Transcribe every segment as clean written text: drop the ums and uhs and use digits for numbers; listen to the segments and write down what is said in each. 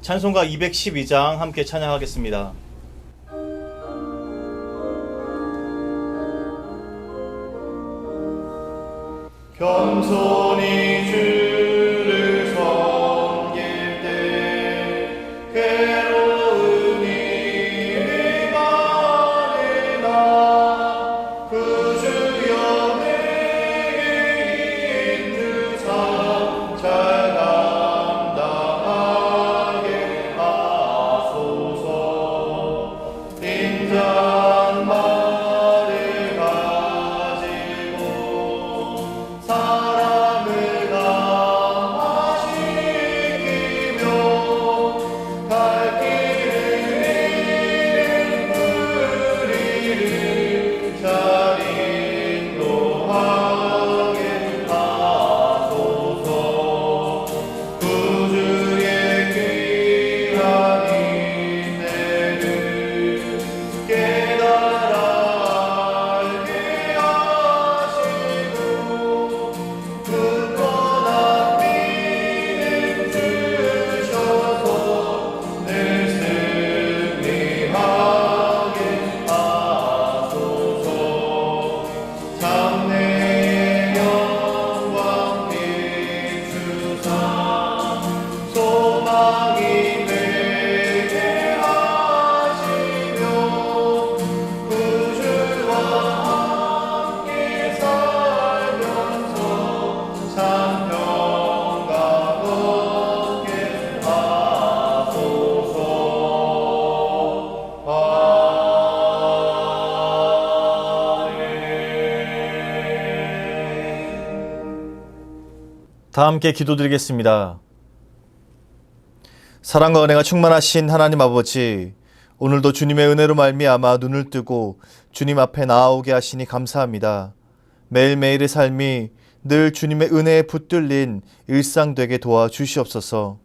찬송가 212장 함께 찬양하겠습니다. 겸손히 주를 섬길 때 괴로운 일이 많으나 그 주여 내게 인주사 잘 감당하게 하소서. 인자말을 가지고 사람을 감화시키며 갈 길을 잃은 무리를 잘 인도하게 하소서. 구주의 귀한 인내를 깨달아 알게 하시고 굳건한 믿음 주셔서 늘 승리하게 하소서. 장래의 영광 비추사 소망이 되게 하시며 구주와 함께 살면서 참 평강 얻게 하소서. 다 함께 기도드리겠습니다. 사랑과 은혜가 충만하신 하나님 아버지, 오늘도 주님의 은혜로 말미암아 눈을 뜨고 주님 앞에 나아오게 하시니 감사합니다. 매일매일의 삶이 늘 주님의 은혜에 붙들린 일상 되게 도와주시옵소서.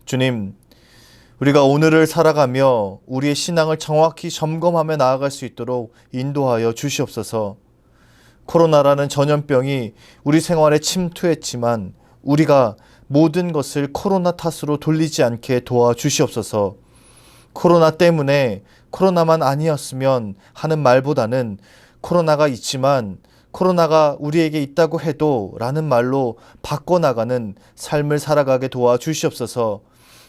주님, 우리가 오늘을 살아가며 우리의 신앙을 정확히 점검하며 나아갈 수 있도록 인도하여 주시옵소서. 코로나라는 전염병이 우리 생활에 침투했지만 우리가 모든 것을 코로나 탓으로 돌리지 않게 도와주시옵소서. 코로나 때문에 코로나만 아니었으면 하는 말보다는 코로나가 있지만 코로나가 우리에게 있다고 해도 라는 말로 바꿔나가는 삶을 살아가게 도와주시옵소서.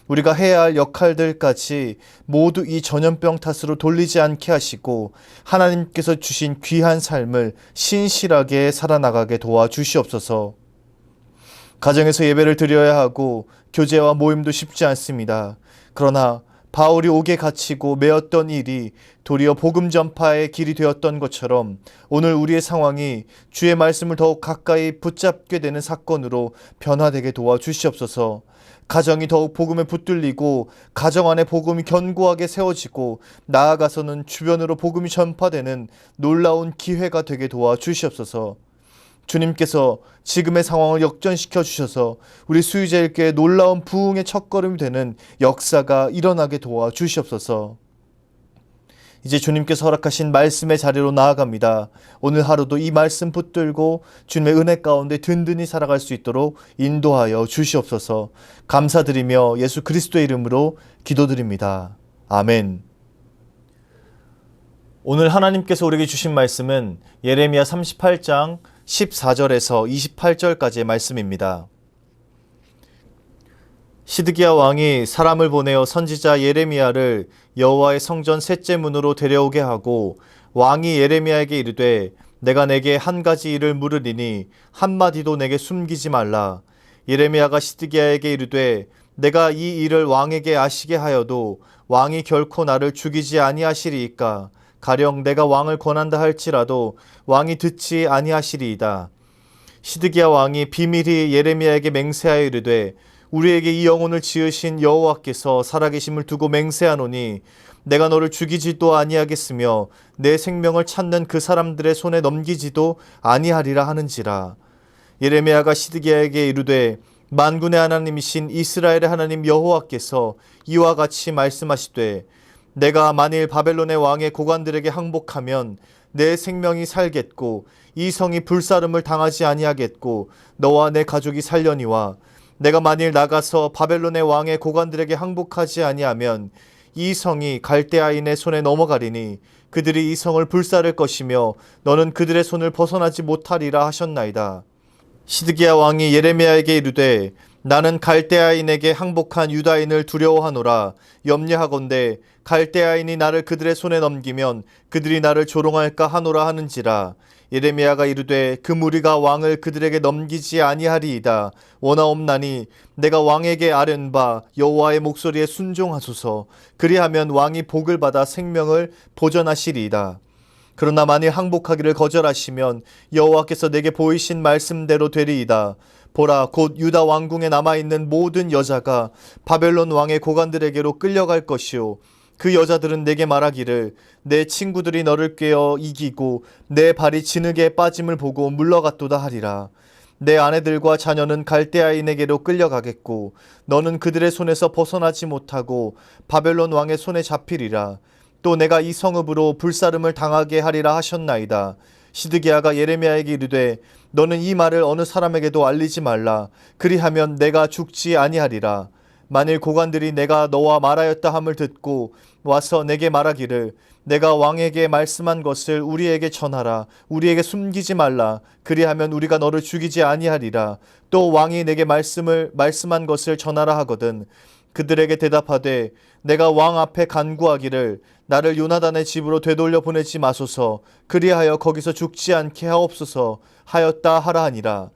우리가 해야 할 역할들까지 모두 이 전염병 탓으로 돌리지 않게 하시고 하나님께서 주신 귀한 삶을 신실하게 살아나가게 도와주시옵소서. 가정에서 예배를 드려야 하고 교제와 모임도 쉽지 않습니다. 그러나 바울이 옥에 갇히고 매었던 일이 도리어 복음 전파의 길이 되었던 것처럼 오늘 우리의 상황이 주의 말씀을 더욱 가까이 붙잡게 되는 사건으로 변화되게 도와주시옵소서. 가정이 더욱 복음에 붙들리고 가정 안에 복음이 견고하게 세워지고 나아가서는 주변으로 복음이 전파되는 놀라운 기회가 되게 도와주시옵소서. 주님께서 지금의 상황을 역전시켜 주셔서 우리 수유자일교회 놀라운 부흥의 첫걸음이 되는 역사가 일어나게 도와주시옵소서. 이제 주님께서 허락하신 말씀의 자리로 나아갑니다. 오늘 하루도 이 말씀 붙들고 주님의 은혜 가운데 든든히 살아갈 수 있도록 인도하여 주시옵소서. 감사드리며 예수 그리스도의 이름으로 기도드립니다. 아멘. 오늘 하나님께서 우리에게 주신 말씀은 예레미야 38장 14절에서 28절까지의 말씀입니다. 시드기야 왕이 사람을 보내어 선지자 예레미야를 여호와의 성전 셋째 문으로 데려오게 하고 왕이 예레미야에게 이르되 내가 내게 한 가지 일을 물으리니 한마디도 내게 숨기지 말라. 예레미야가 시드기야에게 이르되 내가 이 일을 왕에게 아시게 하여도 왕이 결코 나를 죽이지 아니하시리이까. 가령 내가 왕을 권한다 할지라도 왕이 듣지 아니하시리이다. 시드기야 왕이 비밀히 예레미야에게 맹세하여 이르되 우리에게 이 영혼을 지으신 여호와께서 살아계심을 두고 맹세하노니 내가 너를 죽이지도 아니하겠으며 내 생명을 찾는 그 사람들의 손에 넘기지도 아니하리라 하는지라. 예레미야가 시드기야에게 이르되 만군의 하나님이신 이스라엘의 하나님 여호와께서 이와 같이 말씀하시되 내가 만일 바벨론의 왕의 고관들에게 항복하면 내 생명이 살겠고 이 성이 불사름을 당하지 아니하겠고 너와 내 가족이 살려니와 내가 만일 나가서 바벨론의 왕의 고관들에게 항복하지 아니하면 이 성이 갈대아인의 손에 넘어가리니 그들이 이 성을 불사를 것이며 너는 그들의 손을 벗어나지 못하리라 하셨나이다. 시드기야 왕이 예레미야에게 이르되 나는 갈대아인에게 항복한 유다인을 두려워하노라. 염려하건대 갈대아인이 나를 그들의 손에 넘기면 그들이 나를 조롱할까 하노라 하는지라. 예레미야가 이르되 그 무리가 왕을 그들에게 넘기지 아니하리이다. 원하옵나니 내가 왕에게 아뢰는 바 여호와의 목소리에 순종하소서. 그리하면 왕이 복을 받아 생명을 보전하시리이다. 그러나 만일 항복하기를 거절하시면 여호와께서 내게 보이신 말씀대로 되리이다. 보라, 곧 유다 왕궁에 남아있는 모든 여자가 바벨론 왕의 고관들에게로 끌려갈 것이요 그 여자들은 내게 말하기를 내 친구들이 너를 꿰어 이기고 내 발이 진흙에 빠짐을 보고 물러갔도다 하리라. 내 아내들과 자녀는 갈대아인에게로 끌려가겠고 너는 그들의 손에서 벗어나지 못하고 바벨론 왕의 손에 잡히리라. 또 내가 이 성읍으로 불사름을 당하게 하리라 하셨나이다. 시드기야가 예레미야에게 이르되 너는 이 말을 어느 사람에게도 알리지 말라. 그리하면 내가 죽지 아니하리라. 만일 고관들이 내가 너와 말하였다 함을 듣고 와서 내게 말하기를 내가 왕에게 말씀한 것을 우리에게 전하라. 우리에게 숨기지 말라. 그리하면 우리가 너를 죽이지 아니하리라. 또 왕이 내게 말씀한 것을 전하라 하거든 그들에게 대답하되 내가 왕 앞에 간구하기를 나를 요나단의 집으로 되돌려 보내지 마소서. 그리하여 거기서 죽지 않게 하옵소서 하였다 하라 하니라.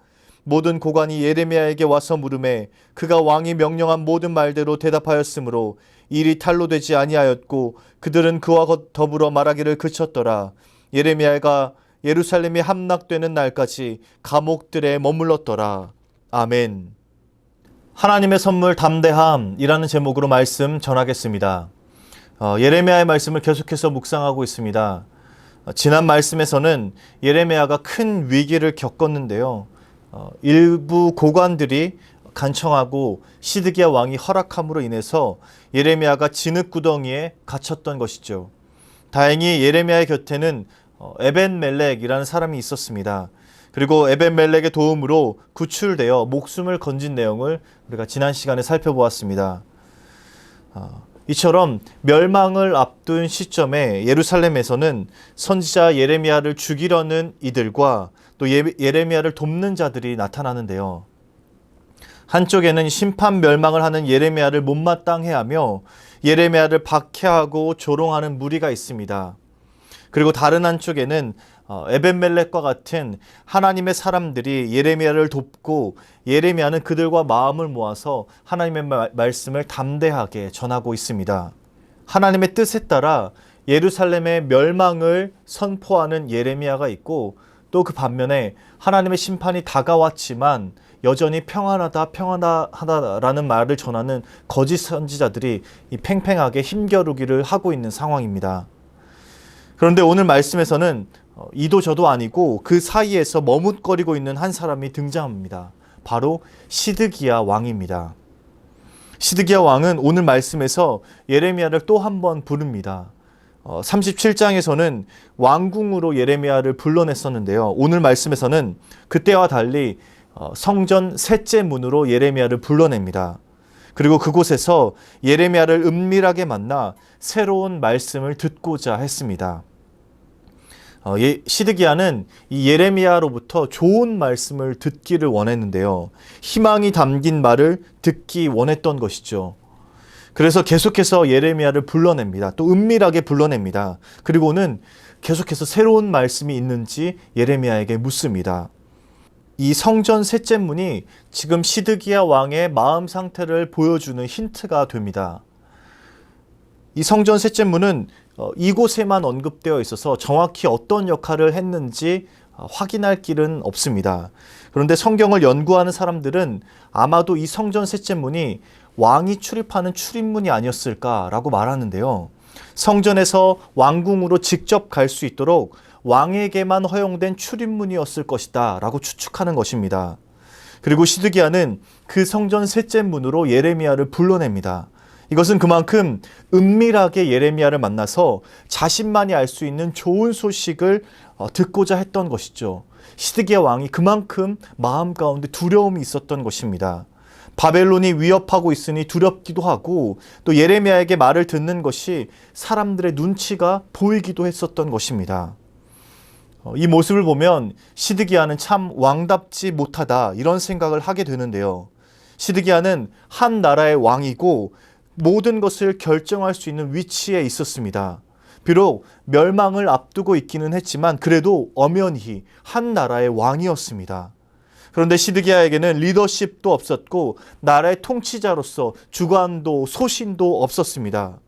모든 고관이 예레미야에게 와서 물으매 그가 왕이 명령한 모든 말대로 대답하였으므로 일이 탈로 되지 아니하였고 그들은 그와 더불어 말하기를 그쳤더라. 예레미야가 예루살렘이 함락되는 날까지 감옥들에 머물렀더라. 아멘. 하나님의 선물 담대함이라는 제목으로 말씀 전하겠습니다. 예레미야의 말씀을 계속해서 묵상하고 있습니다. 지난 말씀에서는 예레미야가 큰 위기를 겪었는데요. 일부 고관들이 간청하고 시드기야 왕이 허락함으로 인해서 예레미야가 진흙구덩이에 갇혔던 것이죠. 다행히 예레미야의 곁에는 에벤멜렉이라는 사람이 있었습니다. 그리고 에벤멜렉의 도움으로 구출되어 목숨을 건진 내용을 우리가 지난 시간에 살펴보았습니다. 이처럼 멸망을 앞둔 시점에 예루살렘에서는 선지자 예레미야를 죽이려는 이들과 또 예레미야를 돕는 자들이 나타나는데요. 한쪽에는 심판 멸망을 하는 예레미야를 못마땅해 하며 예레미야를 박해하고 조롱하는 무리가 있습니다. 그리고 다른 한쪽에는 에벤멜렉과 같은 하나님의 사람들이 예레미야를 돕고 예레미야는 그들과 마음을 모아서 하나님의 말씀을 담대하게 전하고 있습니다. 하나님의 뜻에 따라 예루살렘의 멸망을 선포하는 예레미야가 있고 또 그 반면에 하나님의 심판이 다가왔지만 여전히 평안하다라는 말을 전하는 거짓 선지자들이 팽팽하게 힘겨루기를 하고 있는 상황입니다. 그런데 오늘 말씀에서는 이도 저도 아니고 그 사이에서 머뭇거리고 있는 한 사람이 등장합니다. 바로 시드기야 왕입니다. 시드기야 왕은 오늘 말씀에서 예레미야를 또 한 번 부릅니다. 37장에서는 왕궁으로 예레미야를 불러냈었는데요. 오늘 말씀에서는 그때와 달리 성전 셋째 문으로 예레미야를 불러냅니다. 그리고 그곳에서 예레미야를 은밀하게 만나 새로운 말씀을 듣고자 했습니다. 시드기야는 이 예레미야로부터 좋은 말씀을 듣기를 원했는데요. 희망이 담긴 말을 듣기 원했던 것이죠. 그래서 계속해서 예레미야를 불러냅니다. 또 은밀하게 불러냅니다. 그리고는 계속해서 새로운 말씀이 있는지 예레미야에게 묻습니다. 이 성전 셋째 문이 지금 시드기야 왕의 마음 상태를 보여주는 힌트가 됩니다. 이 성전 셋째 문은 이곳에만 언급되어 있어서 정확히 어떤 역할을 했는지 확인할 길은 없습니다. 그런데 성경을 연구하는 사람들은 아마도 이 성전 셋째 문이 왕이 출입하는 출입문이 아니었을까라고 말하는데요. 성전에서 왕궁으로 직접 갈 수 있도록 왕에게만 허용된 출입문이었을 것이다 라고 추측하는 것입니다. 그리고 시드기야는 그 성전 셋째 문으로 예레미야를 불러냅니다. 이것은 그만큼 은밀하게 예레미야를 만나서 자신만이 알 수 있는 좋은 소식을 듣고자 했던 것이죠. 시드기야 왕이 그만큼 마음 가운데 두려움이 있었던 것입니다. 바벨론이 위협하고 있으니 두렵기도 하고 또 예레미야에게 말을 듣는 것이 사람들의 눈치가 보이기도 했었던 것입니다. 이 모습을 보면 시드기야는 참 왕답지 못하다 이런 생각을 하게 되는데요. 시드기야는 한 나라의 왕이고 모든 것을 결정할 수 있는 위치에 있었습니다. 비록 멸망을 앞두고 있기는 했지만 그래도 엄연히 한 나라의 왕이었습니다. 그런데 시드기야에게는 리더십도 없었고 나라의 통치자로서 주관도 소신도 없었습니다.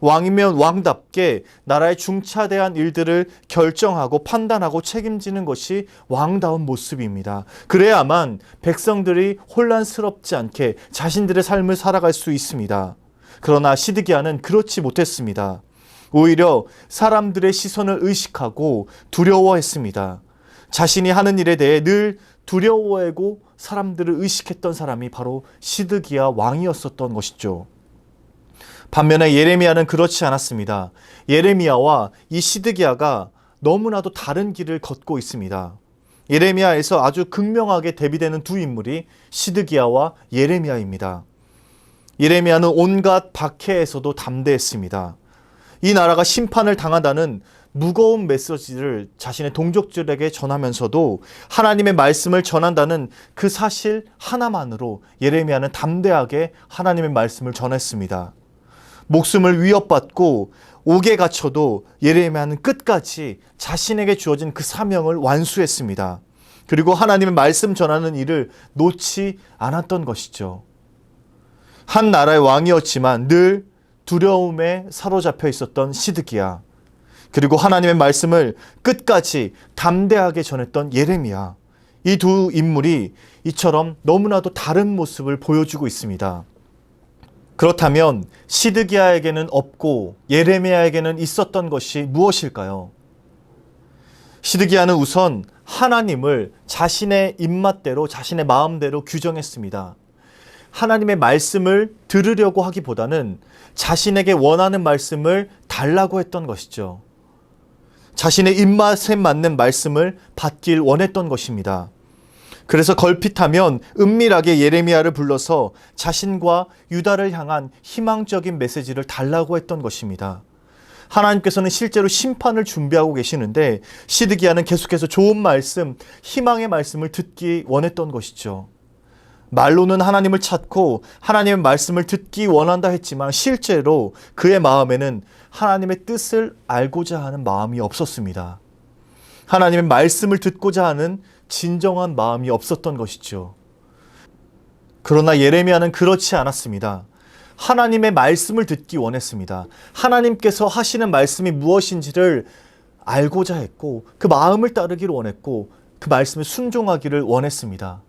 왕이면 왕답게 나라의 중차대한 일들을 결정하고 판단하고 책임지는 것이 왕다운 모습입니다. 그래야만 백성들이 혼란스럽지 않게 자신들의 삶을 살아갈 수 있습니다. 그러나 시드기야는 그렇지 못했습니다. 오히려 사람들의 시선을 의식하고 두려워했습니다. 자신이 하는 일에 대해 늘 두려워하고 사람들을 의식했던 사람이 바로 시드기야 왕이었었던 것이죠. 반면에 예레미야는 그렇지 않았습니다. 예레미야와 이 시드기야가 너무나도 다른 길을 걷고 있습니다. 예레미야에서 아주 극명하게 대비되는 두 인물이 시드기야와 예레미야입니다. 예레미야는 온갖 박해에서도 담대했습니다. 이 나라가 심판을 당한다는 무거운 메시지를 자신의 동족들에게 전하면서도 하나님의 말씀을 전한다는 그 사실 하나만으로 예레미야는 담대하게 하나님의 말씀을 전했습니다. 목숨을 위협받고 옥에 갇혀도 예레미야는 끝까지 자신에게 주어진 그 사명을 완수했습니다. 그리고 하나님의 말씀 전하는 일을 놓지 않았던 것이죠. 한 나라의 왕이었지만 늘 두려움에 사로잡혀 있었던 시드기야, 그리고 하나님의 말씀을 끝까지 담대하게 전했던 예레미야, 이 두 인물이 이처럼 너무나도 다른 모습을 보여주고 있습니다. 그렇다면 시드기야에게는 없고 예레미야에게는 있었던 것이 무엇일까요? 시드기야는 우선 하나님을 자신의 입맛대로 자신의 마음대로 규정했습니다. 하나님의 말씀을 들으려고 하기보다는 자신에게 원하는 말씀을 달라고 했던 것이죠. 자신의 입맛에 맞는 말씀을 받길 원했던 것입니다. 그래서 걸핏하면 은밀하게 예레미야를 불러서 자신과 유다를 향한 희망적인 메시지를 달라고 했던 것입니다. 하나님께서는 실제로 심판을 준비하고 계시는데 시드기야는 계속해서 좋은 말씀, 희망의 말씀을 듣기 원했던 것이죠. 말로는 하나님을 찾고 하나님의 말씀을 듣기 원한다 했지만 실제로 그의 마음에는 하나님의 뜻을 알고자 하는 마음이 없었습니다. 하나님의 말씀을 듣고자 하는 진정한 마음이 없었던 것이죠. 그러나 예레미야는 그렇지 않았습니다. 하나님의 말씀을 듣기 원했습니다. 하나님께서 하시는 말씀이 무엇인지를 알고자 했고 그 마음을 따르기를 원했고 그 말씀에 순종하기를 원했습니다.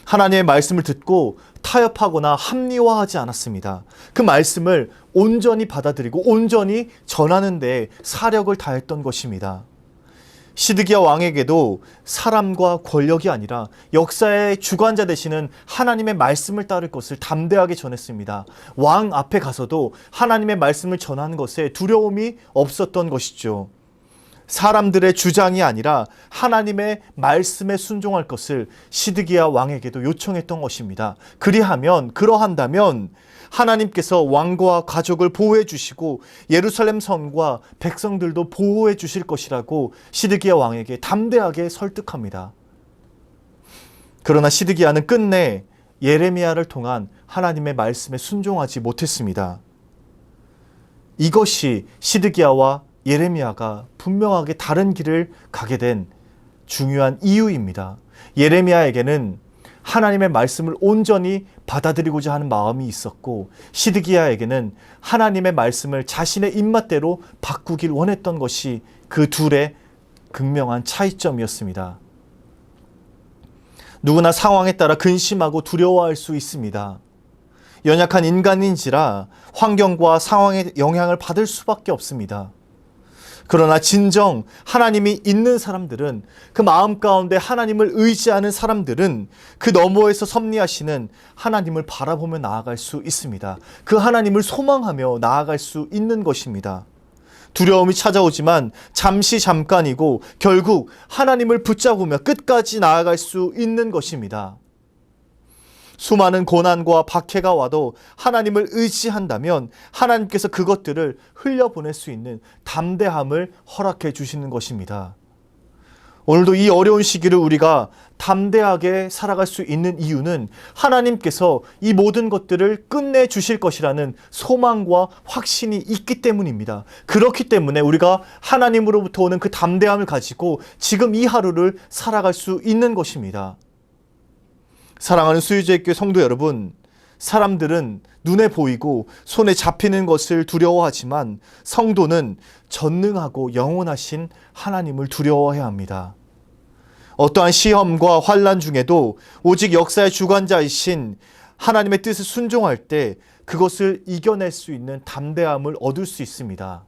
하나님의 말씀을 듣고 타협하거나 합리화하지 않았습니다. 그 말씀을 온전히 받아들이고 온전히 전하는 데 사력을 다했던 것입니다. 시드기야 왕에게도 사람과 권력이 아니라 역사의 주관자 되시는 하나님의 말씀을 따를 것을 담대하게 전했습니다. 왕 앞에 가서도 하나님의 말씀을 전하는 것에 두려움이 없었던 것이죠. 사람들의 주장이 아니라 하나님의 말씀에 순종할 것을 시드기야 왕에게도 요청했던 것입니다. 그러한다면 하나님께서 왕과 가족을 보호해 주시고 예루살렘 성과 백성들도 보호해 주실 것이라고 시드기야 왕에게 담대하게 설득합니다. 그러나 시드기야는 끝내 예레미야를 통한 하나님의 말씀에 순종하지 못했습니다. 이것이 시드기야와 예레미야가 분명하게 다른 길을 가게 된 중요한 이유입니다. 예레미야에게는 하나님의 말씀을 온전히 받아들이고자 하는 마음이 있었고 시드기야에게는 하나님의 말씀을 자신의 입맛대로 바꾸길 원했던 것이 그 둘의 극명한 차이점이었습니다. 누구나 상황에 따라 근심하고 두려워할 수 있습니다. 연약한 인간인지라 환경과 상황의 영향을 받을 수밖에 없습니다. 그러나 진정 하나님이 있는 사람들은, 그 마음 가운데 하나님을 의지하는 사람들은 그 너머에서 섭리하시는 하나님을 바라보며 나아갈 수 있습니다. 그 하나님을 소망하며 나아갈 수 있는 것입니다. 두려움이 찾아오지만 잠깐이고 결국 하나님을 붙잡으며 끝까지 나아갈 수 있는 것입니다. 수많은 고난과 박해가 와도 하나님을 의지한다면 하나님께서 그것들을 흘려보낼 수 있는 담대함을 허락해 주시는 것입니다. 오늘도 이 어려운 시기를 우리가 담대하게 살아갈 수 있는 이유는 하나님께서 이 모든 것들을 끝내 주실 것이라는 소망과 확신이 있기 때문입니다. 그렇기 때문에 우리가 하나님으로부터 오는 그 담대함을 가지고 지금 이 하루를 살아갈 수 있는 것입니다. 사랑하는 수유제교회 성도 여러분, 사람들은 눈에 보이고 손에 잡히는 것을 두려워하지만 성도는 전능하고 영원하신 하나님을 두려워해야 합니다. 어떠한 시험과 환난 중에도 오직 역사의 주관자이신 하나님의 뜻을 순종할 때 그것을 이겨낼 수 있는 담대함을 얻을 수 있습니다.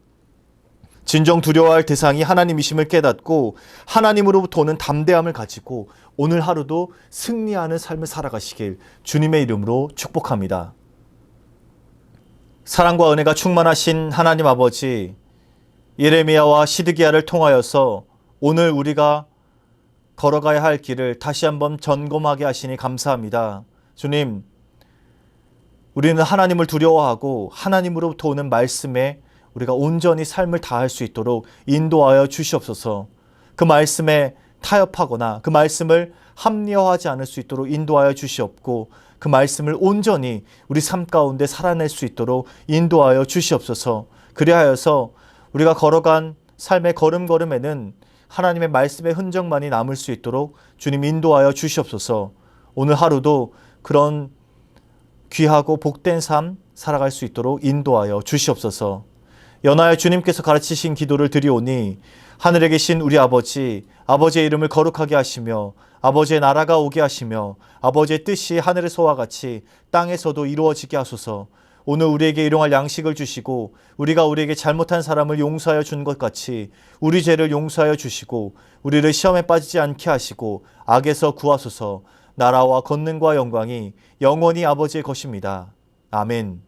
진정 두려워할 대상이 하나님이심을 깨닫고 하나님으로부터 오는 담대함을 가지고 오늘 하루도 승리하는 삶을 살아가시길 주님의 이름으로 축복합니다. 사랑과 은혜가 충만하신 하나님 아버지, 예레미야와 시드기야를 통하여서 오늘 우리가 걸어가야 할 길을 다시 한번 점검하게 하시니 감사합니다. 주님, 우리는 하나님을 두려워하고 하나님으로부터 오는 말씀에 우리가 온전히 삶을 다할 수 있도록 인도하여 주시옵소서. 그 말씀에 타협하거나 그 말씀을 합리화하지 않을 수 있도록 인도하여 주시옵고 그 말씀을 온전히 우리 삶 가운데 살아낼 수 있도록 인도하여 주시옵소서. 그리하여서 우리가 걸어간 삶의 걸음걸음에는 하나님의 말씀의 흔적만이 남을 수 있도록 주님 인도하여 주시옵소서. 오늘 하루도 그런 귀하고 복된 삶 살아갈 수 있도록 인도하여 주시옵소서. 연하여 주님께서 가르치신 기도를 드리오니 하늘에 계신 우리 아버지, 아버지의 이름을 거룩하게 하시며 아버지의 나라가 오게 하시며 아버지의 뜻이 하늘에서와 같이 땅에서도 이루어지게 하소서. 오늘 우리에게 일용할 양식을 주시고 우리가 우리에게 잘못한 사람을 용서하여 준 것 같이 우리 죄를 용서하여 주시고 우리를 시험에 빠지지 않게 하시고 악에서 구하소서. 나라와 권능과 영광이 영원히 아버지의 것입니다. 아멘.